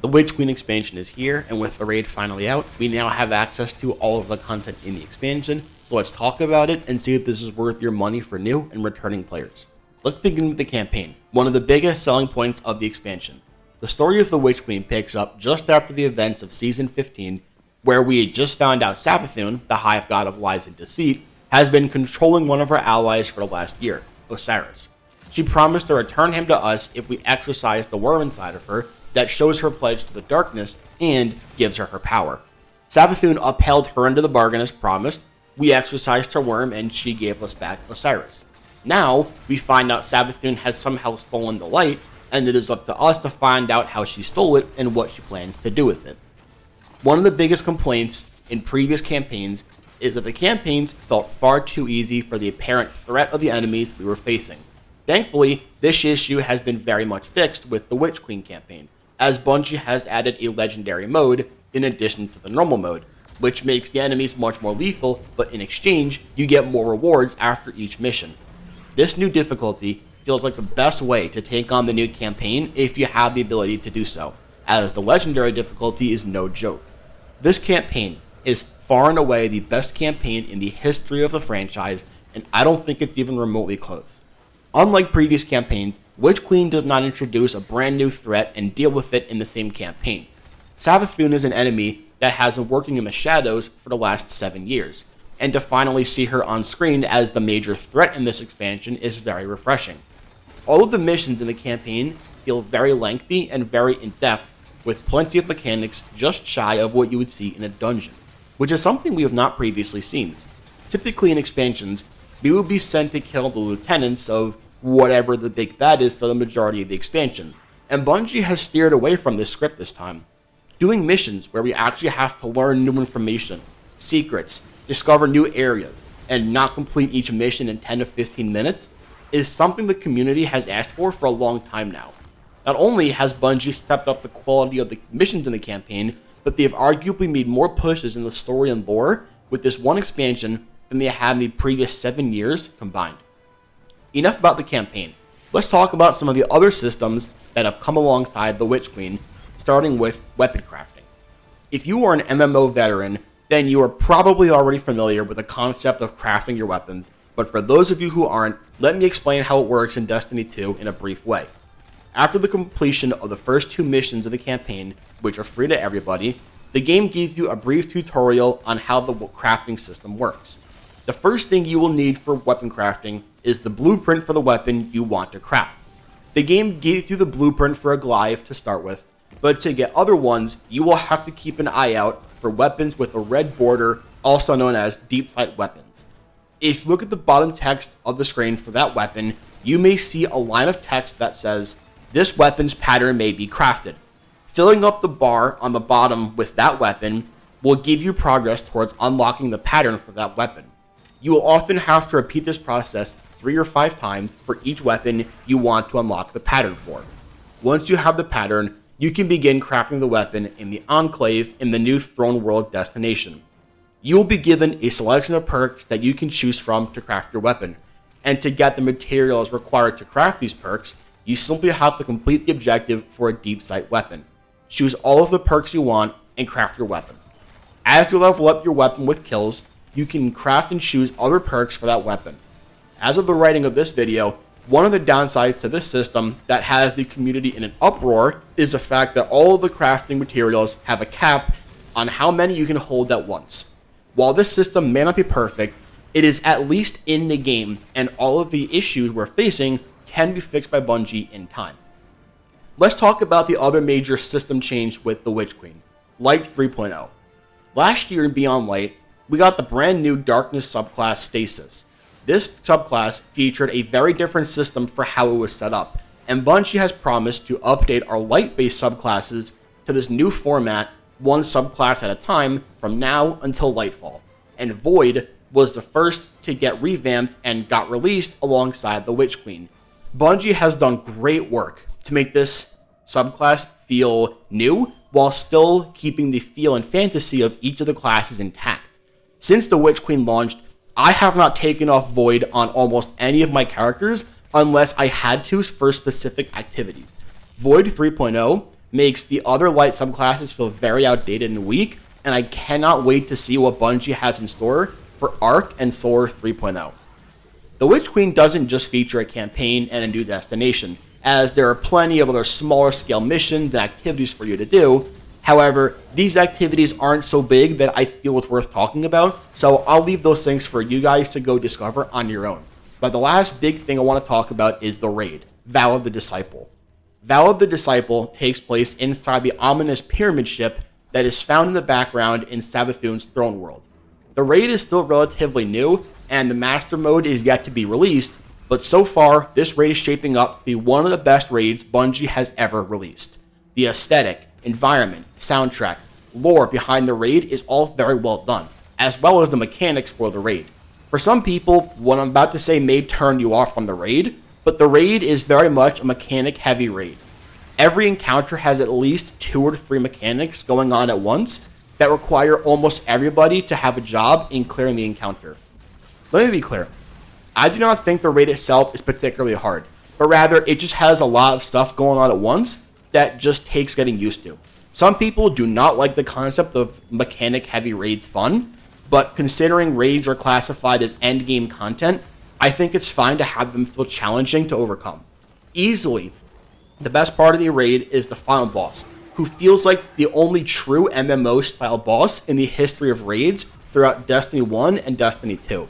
The Witch Queen expansion is here, and with the raid finally out, we now have access to all of the content in the expansion, so let's talk about it and see if this is worth your money for new and returning players. Let's begin with the campaign, one of the biggest selling points of the expansion. The story of the Witch Queen picks up just after the events of Season 15, where we had just found out Savathun, the hive god of lies and deceit, has been controlling one of our allies for the last year, Osiris. She promised to return him to us if we exorcise the worm inside of her that shows her pledge to the darkness and gives her power. Savathun upheld her into the bargain as promised. We exorcised her worm and she gave us back Osiris. Now, we find out Savathun has somehow stolen the light, and it is up to us to find out how she stole it and what she plans to do with it. One of the biggest complaints in previous campaigns is that the campaigns felt far too easy for the apparent threat of the enemies we were facing. Thankfully, this issue has been very much fixed with the Witch Queen campaign, as Bungie has added a legendary mode in addition to the normal mode, which makes the enemies much more lethal, but in exchange, you get more rewards after each mission. This new difficulty feels like the best way to take on the new campaign if you have the ability to do so, as the legendary difficulty is no joke. This campaign is far and away the best campaign in the history of the franchise, and I don't think it's even remotely close. Unlike previous campaigns, Witch Queen does not introduce a brand new threat and deal with it in the same campaign. Savathun is an enemy that has been working in the shadows for the last 7 years, and to finally see her on screen as the major threat in this expansion is very refreshing. All of the missions in the campaign feel very lengthy and very in-depth, with plenty of mechanics just shy of what you would see in a dungeon, which is something we have not previously seen. Typically in expansions, we would be sent to kill the lieutenants of whatever the big bad is for the majority of the expansion, and Bungie has steered away from this script this time. Doing missions where we actually have to learn new information, secrets, discover new areas, and not complete each mission in 10 to 15 minutes is something the community has asked for a long time now. Not only has Bungie stepped up the quality of the missions in the campaign, but they have arguably made more pushes in the story and lore with this one expansion than they have in the previous 7 years combined. Enough about the campaign. Let's talk about some of the other systems that have come alongside the Witch Queen, starting with weapon crafting. If you are an MMO veteran, then you are probably already familiar with the concept of crafting your weapons, but for those of you who aren't, let me explain how it works in Destiny 2 in a brief way. After the completion of the first 2 missions of the campaign, which are free to everybody, the game gives you a brief tutorial on how the crafting system works. The first thing you will need for weapon crafting is the blueprint for the weapon you want to craft. The game gives you the blueprint for a glaive to start with, but to get other ones, you will have to keep an eye out for weapons with a red border, also known as deep sight weapons. If you look at the bottom text of the screen for that weapon, you may see a line of text that says, "This weapon's pattern may be crafted." Filling up the bar on the bottom with that weapon will give you progress towards unlocking the pattern for that weapon. You will often have to repeat this process 3 or 5 times for each weapon you want to unlock the pattern for. Once you have the pattern, you can begin crafting the weapon in the Enclave in the new Throne World destination. You will be given a selection of perks that you can choose from to craft your weapon, and to get the materials required to craft these perks, you simply have to complete the objective for a deep sight weapon. Choose all of the perks you want and craft your weapon. As you level up your weapon with kills, you can craft and choose other perks for that weapon. As of the writing of this video, one of the downsides to this system that has the community in an uproar is the fact that all of the crafting materials have a cap on how many you can hold at once. While this system may not be perfect, it is at least in the game, and all of the issues we're facing can be fixed by Bungie in time. Let's talk about the other major system change with the Witch Queen, Light 3.0. Last year in Beyond Light, we got the brand new Darkness subclass Stasis. This subclass featured a very different system for how it was set up, and Bungie has promised to update our light-based subclasses to this new format, one subclass at a time, from now until Lightfall. And Void was the first to get revamped and got released alongside the Witch Queen. Bungie has done great work to make this subclass feel new, while still keeping the feel and fantasy of each of the classes intact. Since the Witch Queen launched, I have not taken off Void on almost any of my characters unless I had to for specific activities. Void 3.0 makes the other light subclasses feel very outdated and weak, and I cannot wait to see what Bungie has in store for Arc and Solar 3.0. The Witch Queen doesn't just feature a campaign and a new destination, as there are plenty of other smaller scale missions and activities for you to do. However, these activities aren't so big that I feel it's worth talking about, so I'll leave those things for you guys to go discover on your own. But the last big thing I want to talk about is the raid, Vow of the Disciple. Vow of the Disciple takes place inside the ominous pyramid ship that is found in the background in Savathun's throne world. The raid is still relatively new, and the master mode is yet to be released, but so far, this raid is shaping up to be one of the best raids Bungie has ever released. The aesthetic, environment, soundtrack, lore behind the raid is all very well done, as well as the mechanics for the raid. For some people, what I'm about to say may turn you off from the raid, but the raid is very much a mechanic-heavy raid. Every encounter has at least 2 or 3 mechanics going on at once that require almost everybody to have a job in clearing the encounter. Let me be clear. I do not think the raid itself is particularly hard, but rather it just has a lot of stuff going on at once that just takes getting used to. Some people do not like the concept of mechanic-heavy raids fun, but considering raids are classified as endgame content, I think it's fine to have them feel challenging to overcome. Easily, the best part of the raid is the final boss, who feels like the only true MMO-style boss in the history of raids throughout Destiny 1 and Destiny 2.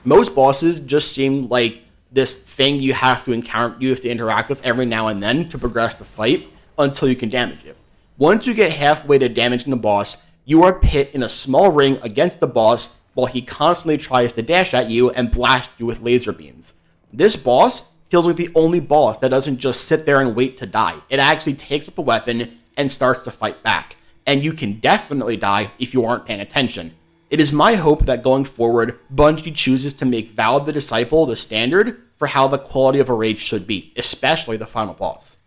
Most bosses just seem like this thing you have to encounter, you have to interact with every now and then to progress the fight until you can damage it. Once you get halfway to damaging the boss, you are pit in a small ring against the boss while he constantly tries to dash at you and blast you with laser beams. This boss feels like the only boss that doesn't just sit there and wait to die. It actually takes up a weapon and starts to fight back. And you can definitely die if you aren't paying attention. It is my hope that going forward, Bungie chooses to make Vow of the Disciple the standard for how the quality of a raid should be, especially the final boss.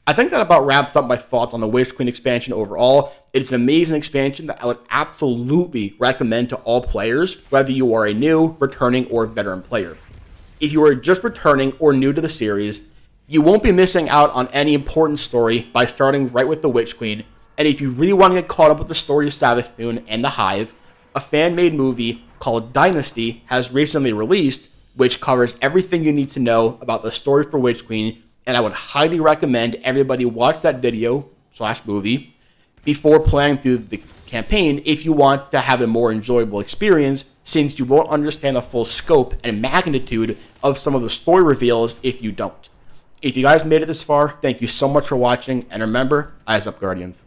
I think that about wraps up my thoughts on the Witch Queen expansion overall. It's an amazing expansion that I would absolutely recommend to all players, whether you are a new, returning, or veteran player. If you are just returning or new to the series, you won't be missing out on any important story by starting right with the Witch Queen, and if you really want to get caught up with the story of Savathun and the Hive, a fan-made movie called Dynasty has recently released, which covers everything you need to know about the story for Witch Queen, and I would highly recommend everybody watch that video/movie before playing through the campaign if you want to have a more enjoyable experience, since you won't understand the full scope and magnitude of some of the story reveals if you don't. If you guys made it this far, thank you so much for watching, and remember, eyes up, Guardians.